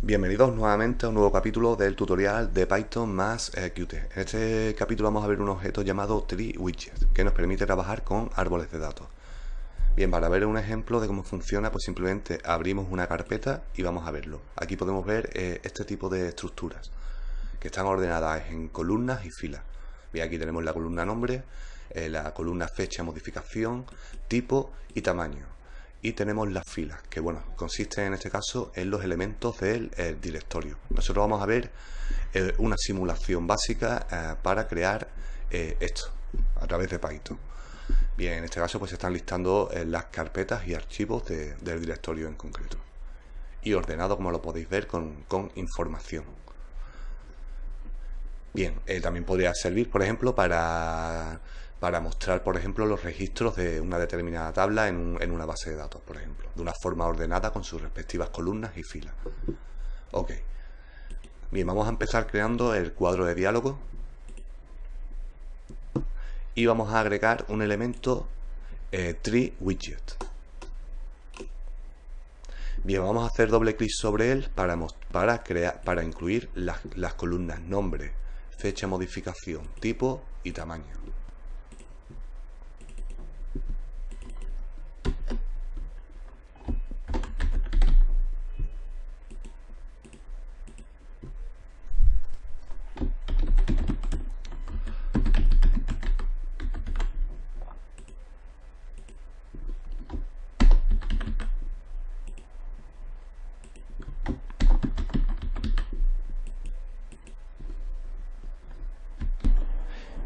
Bienvenidos nuevamente a un nuevo capítulo del tutorial de Python más Qt. En este capítulo vamos a ver un objeto llamado TreeWidget que nos permite trabajar con árboles de datos. Bien, para ver un ejemplo de cómo funciona, pues simplemente abrimos una carpeta y vamos a verlo. Aquí podemos ver este tipo de estructuras que están ordenadas en columnas y filas. Bien, aquí tenemos la columna nombre, la columna fecha, modificación, tipo y tamaño. Y tenemos las filas, que bueno, consisten en este caso en los elementos del directorio. Nosotros vamos a ver una simulación básica para crear esto a través de Python. Bien, en este caso pues se están listando las carpetas y archivos del directorio en concreto. Y ordenado, como lo podéis ver, con información. Bien, también podría servir, por ejemplo, para mostrar, por ejemplo, los registros de una determinada tabla en una base de datos, por ejemplo, de una forma ordenada con sus respectivas columnas y filas. Ok. Bien, vamos a empezar creando el cuadro de diálogo y vamos a agregar un elemento TreeWidget. Bien, vamos a hacer doble clic sobre él para incluir las columnas nombre, fecha, modificación, tipo y tamaño.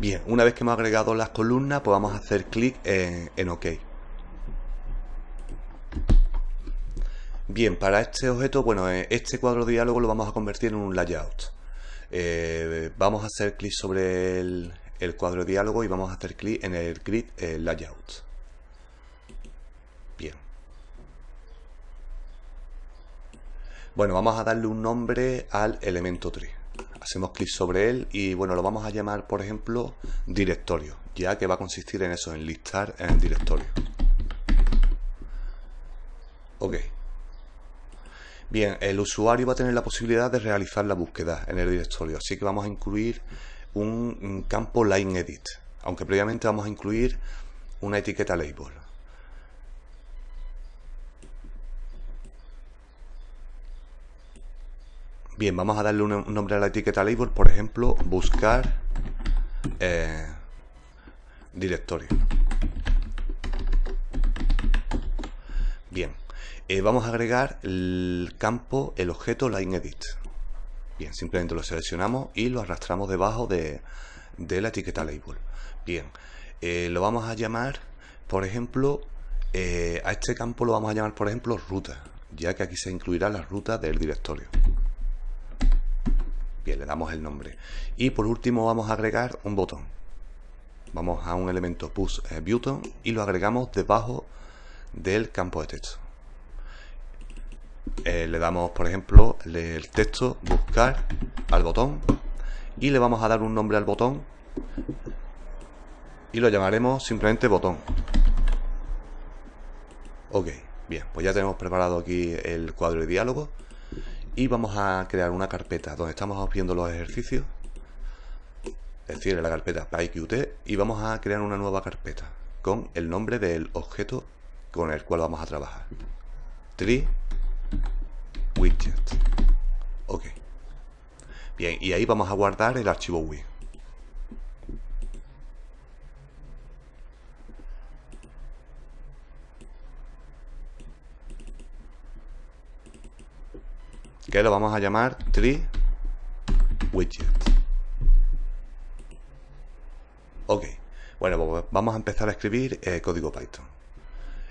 Bien, una vez que hemos agregado las columnas, pues vamos a hacer clic en OK. Bien, para este objeto, bueno, este cuadro de diálogo lo vamos a convertir en un layout. Vamos a hacer clic sobre el cuadro de diálogo y vamos a hacer clic en el grid layout. Bien. Bueno, vamos a darle un nombre al elemento tree. Hacemos clic sobre él y bueno, lo vamos a llamar, por ejemplo, directorio, ya que va a consistir en eso, en listar en el directorio. Ok. Bien, el usuario va a tener la posibilidad de realizar la búsqueda en el directorio, así que vamos a incluir un campo line edit, aunque previamente vamos a incluir una etiqueta label. Bien, vamos a darle un nombre a la etiqueta label, por ejemplo, buscar directorio. Bien, vamos a agregar el campo, el objeto lineEdit. Bien, simplemente lo seleccionamos y lo arrastramos debajo de la etiqueta label. Bien, lo vamos a llamar, por ejemplo, a este campo lo vamos a llamar, por ejemplo, ruta, ya que aquí se incluirá la ruta del directorio. Bien, le damos el nombre. Y por último vamos a agregar un botón. Vamos a un elemento push button y lo agregamos debajo del campo de texto. Le damos, por ejemplo, el texto buscar al botón y le vamos a dar un nombre al botón y lo llamaremos simplemente botón. Ok, bien, pues ya tenemos preparado aquí el cuadro de diálogo. Y vamos a crear una carpeta donde estamos viendo los ejercicios, es decir, en la carpeta PyQt, y vamos a crear una nueva carpeta con el nombre del objeto con el cual vamos a trabajar. TreeWidget. Ok. Bien, y ahí vamos a guardar el archivo WID. Que lo vamos a llamar TreeWidget. Ok, bueno, pues vamos a empezar a escribir código Python.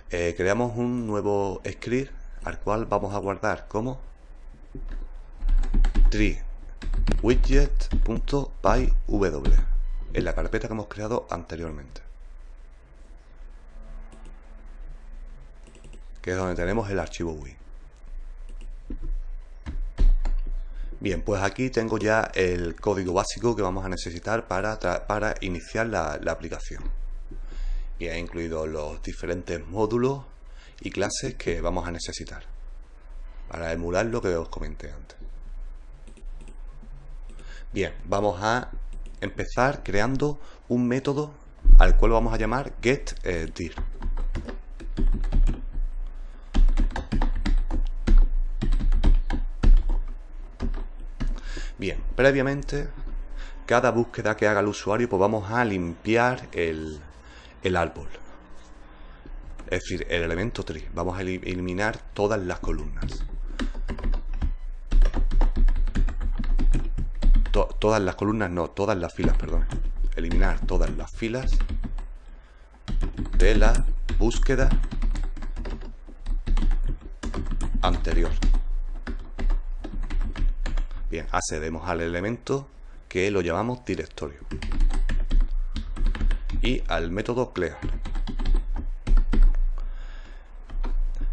Creamos un nuevo script al cual vamos a guardar como TreeWidget.pyw en la carpeta que hemos creado anteriormente, que es donde tenemos el archivo WID. Bien, pues aquí tengo ya el código básico que vamos a necesitar para iniciar la aplicación. Y he incluido los diferentes módulos y clases que vamos a necesitar. para emular lo que os comenté antes. Bien, vamos a empezar creando un método al cual vamos a llamar getDir. Bien, previamente, cada búsqueda que haga el usuario, pues vamos a limpiar el árbol. Es decir, el elemento tree. Vamos a eliminar todas las columnas. Todas las columnas, no, todas las filas, perdón. Eliminar todas las filas de la búsqueda anterior. Bien, accedemos al elemento que lo llamamos directorio y al método clear.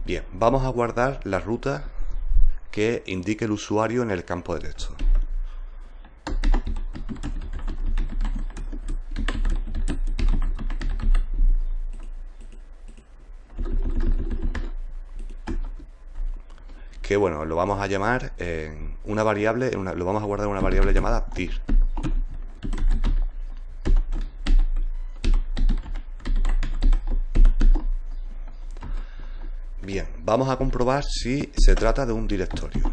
Bien, vamos a guardar la ruta que indique el usuario en el campo de texto. Que bueno, lo vamos a llamar en una variable, lo vamos a guardar en una variable llamada dir. Bien, vamos a comprobar si se trata de un directorio.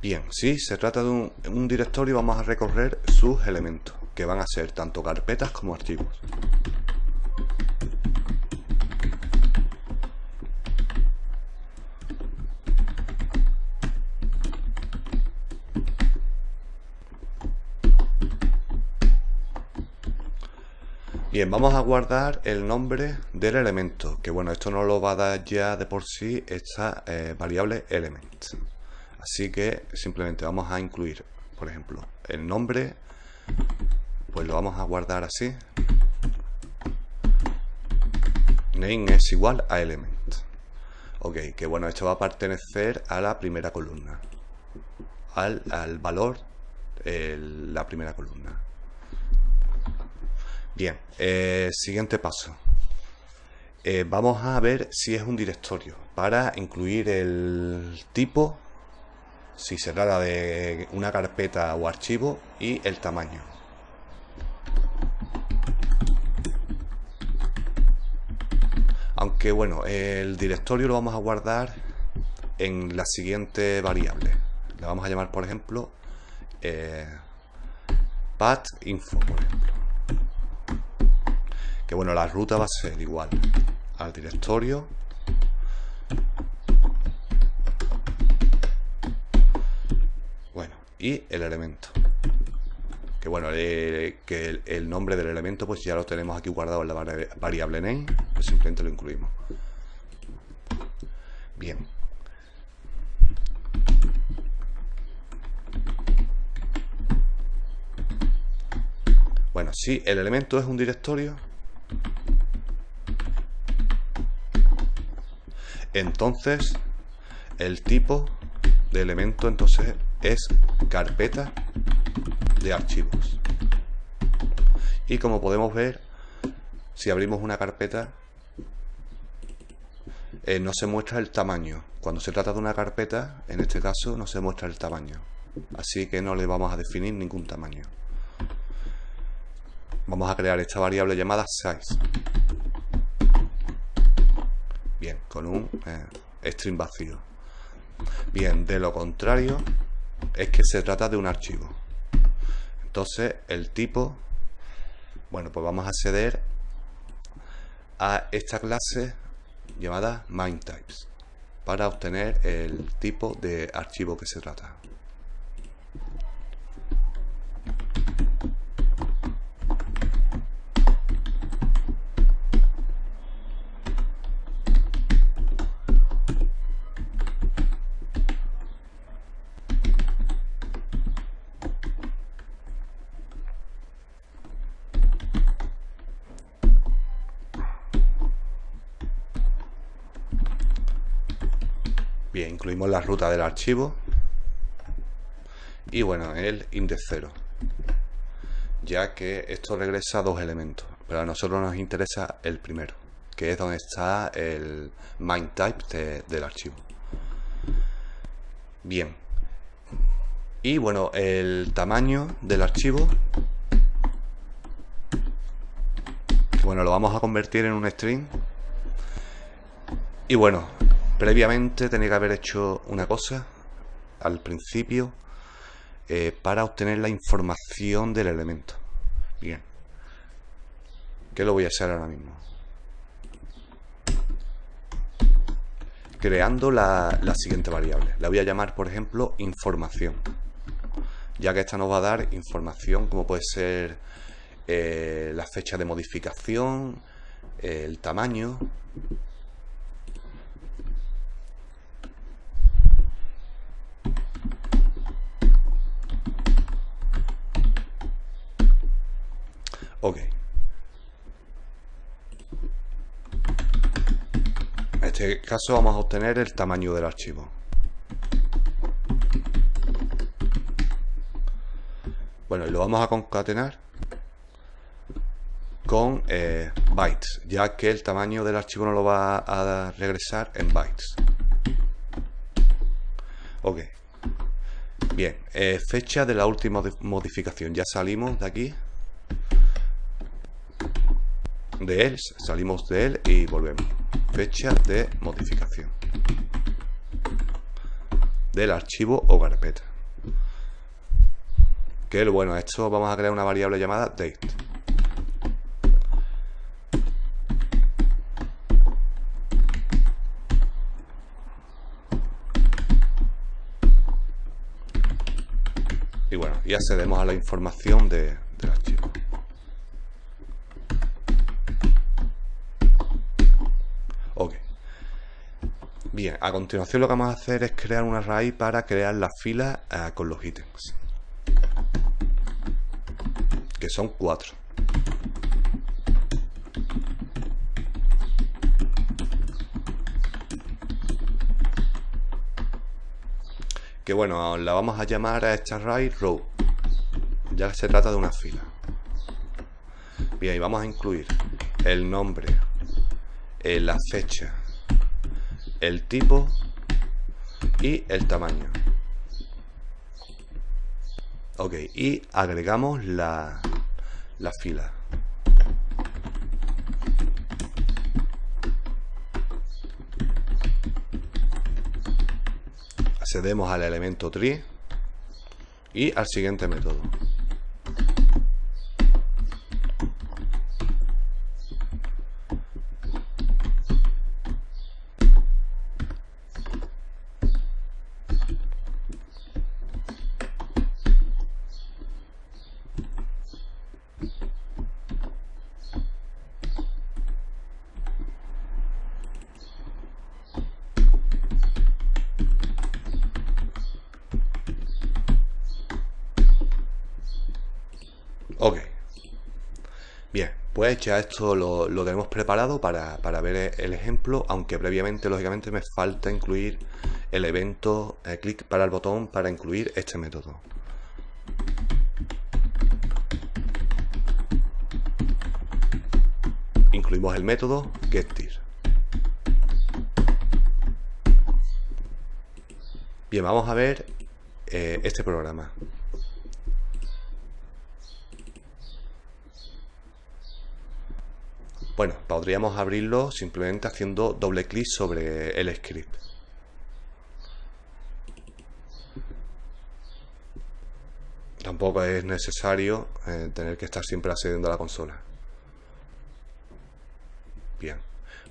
Bien, si se trata de un directorio, vamos a recorrer sus elementos, que van a ser tanto carpetas como archivos. Bien, vamos a guardar el nombre del elemento, que bueno, esto nos lo va a dar ya de por sí esta variable element. Así que simplemente vamos a incluir, por ejemplo, el nombre, pues lo vamos a guardar así. Name es igual a element. Ok, que bueno, esto va a pertenecer a la primera columna, al valor la primera columna. Bien, siguiente paso. Vamos a ver si es un directorio para incluir el tipo, si se trata de una carpeta o archivo, y el tamaño. Aunque bueno, el directorio lo vamos a guardar en la siguiente variable. Le vamos a llamar, por ejemplo, path info, por ejemplo. Que bueno, la ruta va a ser igual al directorio. Bueno, y el elemento. Que bueno, que el nombre del elemento pues ya lo tenemos aquí guardado en la variable name, pues simplemente lo incluimos. Bien. Bueno, si el elemento es un directorio, entonces el tipo de elemento entonces es carpeta de archivos. Y como podemos ver, si abrimos una carpeta, no se muestra el tamaño. Cuando se trata de una carpeta, en este caso, no se muestra el tamaño. Así que no le vamos a definir ningún tamaño. Vamos a crear esta variable llamada size. Bien, con un string vacío. Bien, de lo contrario, es que se trata de un archivo. Entonces, el tipo, bueno, pues vamos a acceder a esta clase llamada MainTypes para obtener el tipo de archivo que se trata. Bien, incluimos la ruta del archivo y bueno, el index0, ya que esto regresa a dos elementos, pero a nosotros nos interesa el primero, que es donde está el main type del archivo. Bien, y bueno, el tamaño del archivo, bueno, lo vamos a convertir en un string. Y bueno, previamente tenía que haber hecho una cosa al principio para obtener la información del elemento. Bien, ¿qué lo voy a hacer ahora mismo? Creando la siguiente variable. La voy a llamar, por ejemplo, información, ya que esta nos va a dar información como puede ser la fecha de modificación, el tamaño. Ok. En este caso vamos a obtener el tamaño del archivo. Bueno, y lo vamos a concatenar con bytes, ya que el tamaño del archivo nos lo va a regresar en bytes. Ok. Bien, fecha de la última modificación. Ya salimos de aquí. De él, salimos de él y volvemos. Fecha de modificación del archivo o carpeta. Que bueno, esto vamos a crear una variable llamada date. Y bueno, y accedemos a la información del archivo. Ok. Bien, a continuación lo que vamos a hacer es crear una raíz para crear la fila con los ítems, que son 4. Que bueno, la vamos a llamar a esta raíz row, ya que se trata de una fila. Bien, y vamos a incluir el nombre, la fecha, el tipo y el tamaño. Ok, y agregamos la fila. Accedemos al elemento tree y al siguiente método. Ok. Bien, pues ya esto lo tenemos preparado para ver el ejemplo, aunque previamente, lógicamente, me falta incluir el evento, clic para el botón para incluir este método. Incluimos el método getTir. Bien, vamos a ver este programa. Bueno, podríamos abrirlo simplemente haciendo doble clic sobre el script. Tampoco es necesario tener que estar siempre accediendo a la consola. Bien,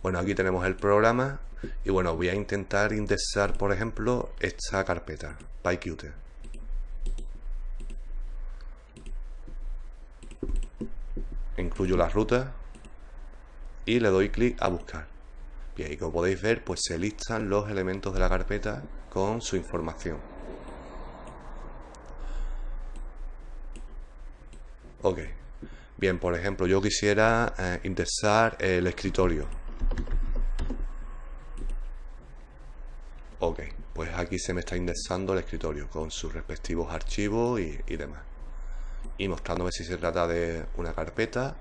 bueno, aquí tenemos el programa y bueno, voy a intentar indexar, por ejemplo, esta carpeta, PyQt. Incluyo la ruta y le doy clic a buscar. Bien, y como podéis ver, pues se listan los elementos de la carpeta con su información. Ok. Bien, por ejemplo, yo quisiera indexar el escritorio. Ok, pues aquí se me está indexando el escritorio con sus respectivos archivos y demás, y mostrándome si se trata de una carpeta,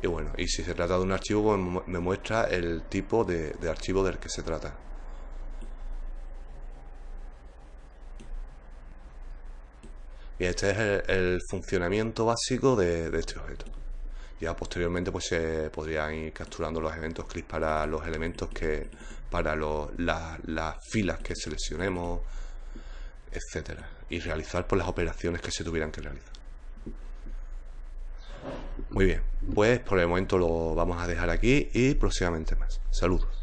y bueno, y si se trata de un archivo, pues me muestra el tipo de archivo del que se trata. Y este es el funcionamiento básico de este objeto. Ya posteriormente pues se podrían ir capturando los eventos click para los elementos para las filas que seleccionemos, etcétera, y realizar pues las operaciones que se tuvieran que realizar. Muy bien, pues por el momento lo vamos a dejar aquí y próximamente más. Saludos.